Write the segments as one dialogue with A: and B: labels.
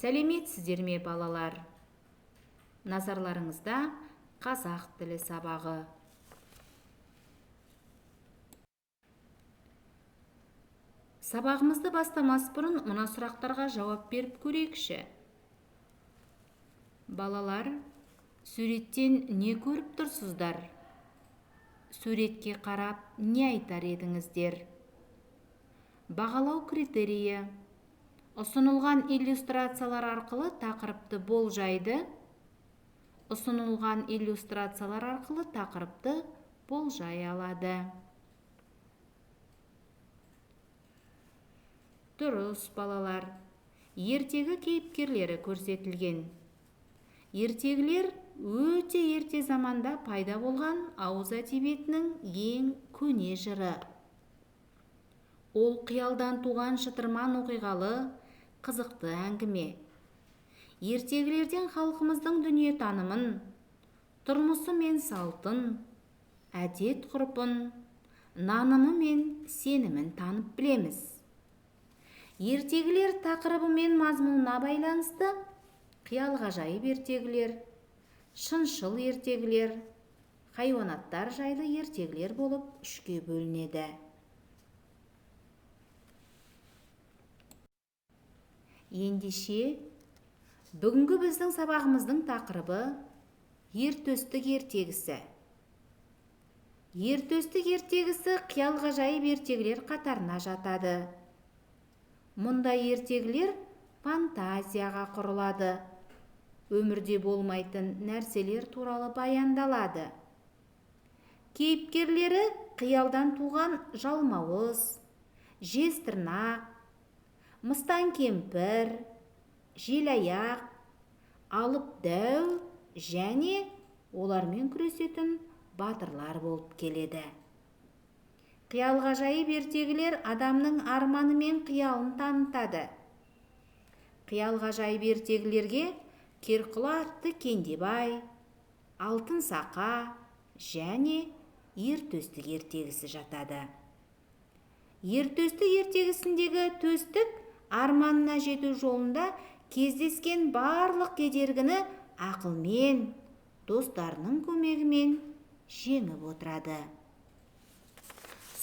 A: Сәлеметсіздер ме, балалар? Назарларыңызда қазақ тілі сабағы. Сабағымызды бастамас бұрын мына сұрақтарға жауап беріп көрейікші. Балалар, суреттен не көріп тұрсыздар? Суретке қарап не айтар едіңіздер? Бағалау критерийі. Ұсынылған иллюстрациялар арқылы тақырыпты болжайды. Ұсынылған иллюстрациялар арқылы тақырыпты болжай алады. Дұрыс, балалар. Ертегі кейіпкерлері көрсетілген. Ертегілер өте ерте заманда пайда болған ауыз әдебиетінің ең көне жыры. Ол қиялдан туған шытырман оқиғалы, қызықты әңгіме. Ертегілерден халқымыздың дүниетанымын, тұрмысы мен салтын, әдет ғұрпын, нанымы мен сенімін танып білеміз. Ертегілер тақырыбы мен мазмұнына байланысты қиял-ғажайып ертегілер, шыншыл ертегілер, хайуанаттар жайлы ертегілер болып үшке бөлінеді. Ендеше, бүгінгі біздің сабағымыздың тақырыбы ертөстік ертегісі. Ертөстік ертегісі қиял-ғажайып ертегілер қатарына жатады. Мұндай ертегілер фантазияға құрылады. Өмірде болмайтын нәрселер туралы баяндалады. Кейіпкерлері қиялдан туған жалмауыз, жезтырнақ, мыстан кемпір, желаяқ, алып дәу және олармен күресетін батырлар болып келеді. Қиял-ғажайып ертегілер адамның арманы мен қиялын танытады. Қиял-ғажайып ертегілерге Керқұла атты Кендебай, Алтын Сақа және ертөстік ертегісі жатады. Ертөстік ертегісіндегі төстік арманына жету жолында кездескен барлық кедергіні ақылмен, достарының көмегімен жеңіп отырады.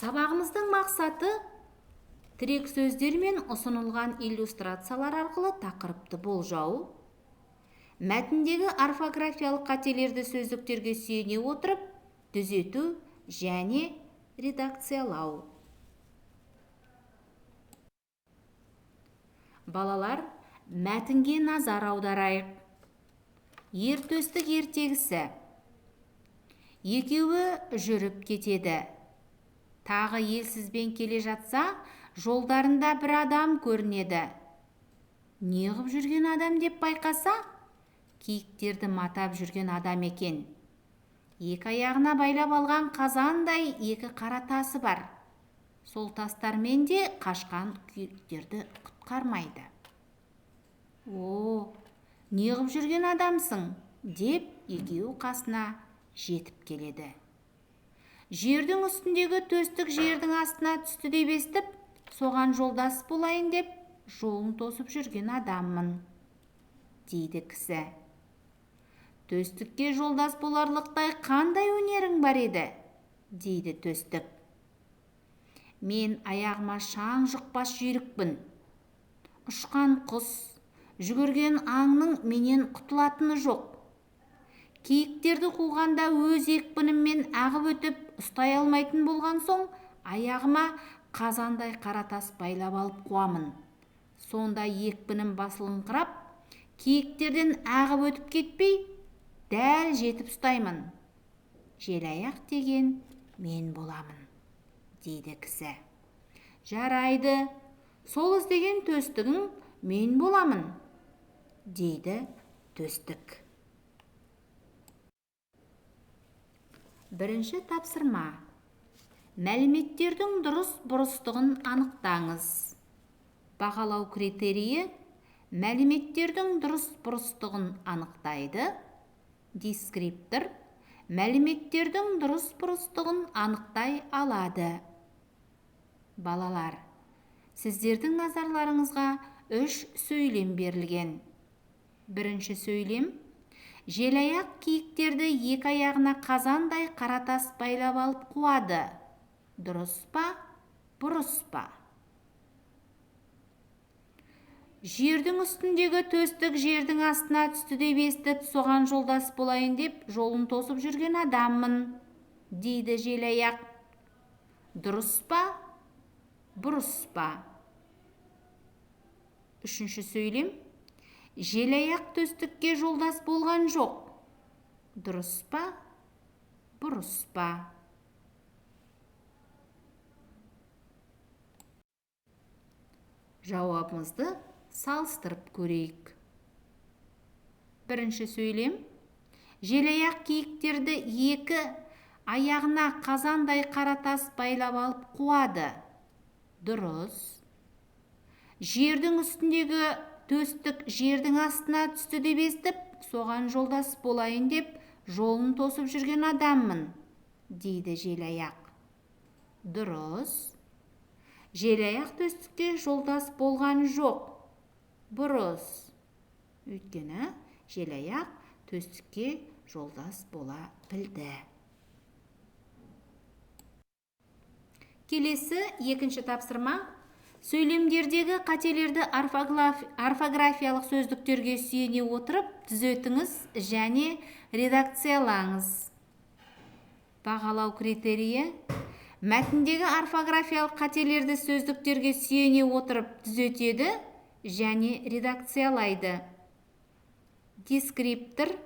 A: Сабағымыздың мақсаты тірек сөздер мен ұсынылған иллюстрациялар арқылы тақырыпты болжау, мәтіндегі орфографиялық қателерді сөздіктерге сүйене отырып түзету және редакциялау. Балалар, мәтінге назар аударайық. Ертөстік ертегісі. Екеуі жүріп кетеді. Тағы елсізбен келе жатса, жолдарында бір адам көрінеді. Неғып жүрген адам деп байқаса, киіктерді матап жүрген адам екен. Екі аяғына байлап алған қазандай екі қара тасы бар. Сол тастармен де қашқан киіктерді құтқармайды. «О, неғып жүрген адамсың?» деп екеуі қасына жетіп келеді. Жердің үстіндегі төстік жердің астына түсті деп естіп, соған жолдас болайын деп, жолын тосып жүрген адаммын, дейді кісі. Төстікке жолдас боларлықтай қандай өнерің бар еді, дейді төстік. Мен аяғыма шаң жұқпас жүйрікпін. Ұшқан құс, жүгірген аңның менен құтылатыны жоқ. Киіктерді қуғанда өз екпініммен ағып өтіп, ұстай алмайтын болған соң, аяғыма қазандай қара тас байлап алып қуамын. Сонда екпінім басылыңқырап, киіктерден ағып өтіп кетпей, дәл жетіп ұстаймын. Желаяқ деген мен боламын, дейді кісі. Жарайды, сол іздеген төстігің мен боламын, дейді төстік. Бірінші тапсырма. Мәліметтердің дұрыс-бұрыстығын анықтаңыз. Бағалау критерийі мәліметтердің дұрыс-бұрыстығын анықтайды. Дескриптор мәліметтердің дұрыс-бұрыстығын анықтай алады. Балалар, сіздердің назарларыңызға 3 сөйлем берілген. Бірінші сөйлем. Желаяқ киіктерді екі аяғына қазандай қаратас байлап алып қуады. Дұрыс па, бұрыс па? Жердің үстіндегі төстік жердің астына түсті деп естіп, соған жолдас болайын деп, жолын тосып жүрген адаммын, дейді желаяқ. Дұрыс па, бұрыс па? Үшінші сөйлем. Желаяқ төстікке жолдас болған жоқ. Дұрыс па, бұрыс па? Жауабымызды салыстырып көрейік. Бірінші сөйлем. Желаяқ киіктерді екі аяғына қазандай қаратас байлап алып қуады. Дұрыс. Жердің үстіндегі төстік жердің астына түсті деп естіп, соған жолдас болайын деп, жолын тосып жүрген адаммын, дейді желаяқ. Дұрыс. Желаяқ төстікке жолдас болған жоқ. Бұрыс. Өйткені желаяқ төстікке жолдас бола білді. Келесі екінші тапсырма. Сөйлемдердегі қателерді орфографиялық сөздіктерге сүйене отырып түзетіңіз және редакциялаңыз. Бағалау критерийі. Мәтіндегі орфографиялық қателерді сөздіктерге сүйене отырып түзетеді және редакциялайды. Дескриптор.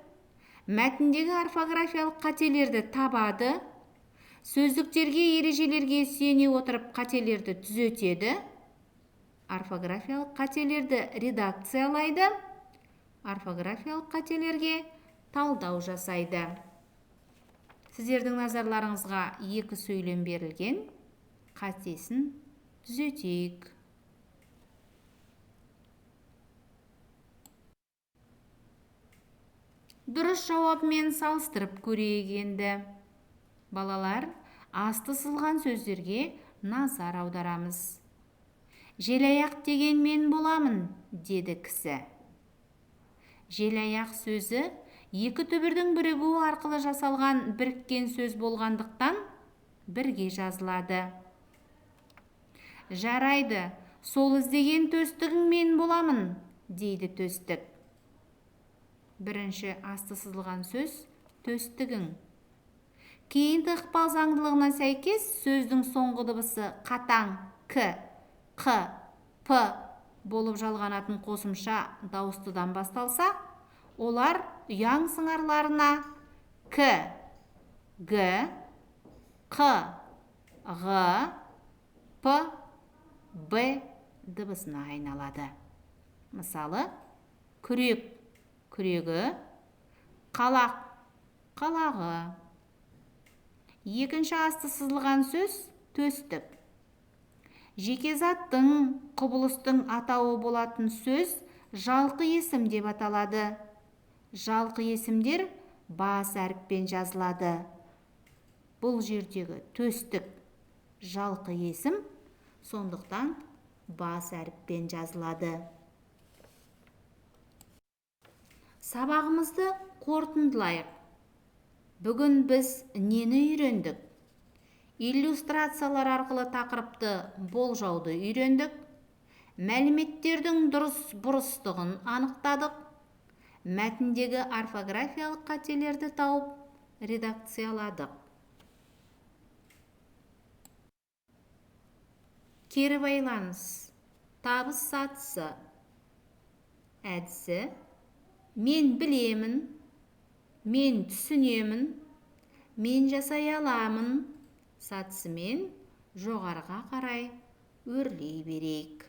A: Мәтіндегі орфографиялық қателерді табады, сөздіктерге ережелерге сүйене отырып қателерді түзетеді, орфографиялық қателерді редакциялайды, орфографиялық қателерге талдау жасайды. Сіздердің назарларыңызға екі сөйлем берілген, қатесін түзетейік. Дұрыс жауабымен салыстырып көрейік енді. Балалар, асты сызылған сөздерге назар аударамыз. Желаяқ деген мен боламын, деді кісі. Желаяқ сөзі екі түбірдің бірігуі арқылы жасалған біріккен сөз болғандықтан бірге жазылады. Жарайды, сол іздеген төстігің мен боламын, дейді төстік. Бірінші асты сызылған сөз төстігің. Кейінгі ықпал заңдылығына сәйкес сөздің соңғы дыбысы қатаң к, қ, п болып жалғанатын қосымша дауыстыдан басталса, олар ұяң сыңарларына к, г, қ, ғ, п, б дыбысына айналады. Мысалы, күрек, күрегі, қалақ, қалағы. Екінші асты сызылған сөз төстік. Жеке заттың, құбылыстың атауы болатын сөз жалқы есім деп аталады. Жалқы есімдер бас әріппен жазылады. Бұл жердегі төстік жалқы есім, сондықтан бас әріппен жазылады. Сабағымызды қорытындылайық. Бүгін біз нені үйрендік? Иллюстрациялар арқылы тақырыпты болжауды үйрендік. Мәліметтердің дұрыс-бұрыстығын анықтадық. Мәтіндегі орфографиялық қателерді тауып, редакцияладық. Кері байланыс. Табыс сатысы. Әдісі. Мен білемін. Мен түсінемін, мен жасай аламын, сатысымен жоғарға қарай өрлей берейік.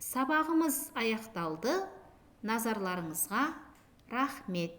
A: Сабағымыз аяқталды. Назарларыңызға рахмет.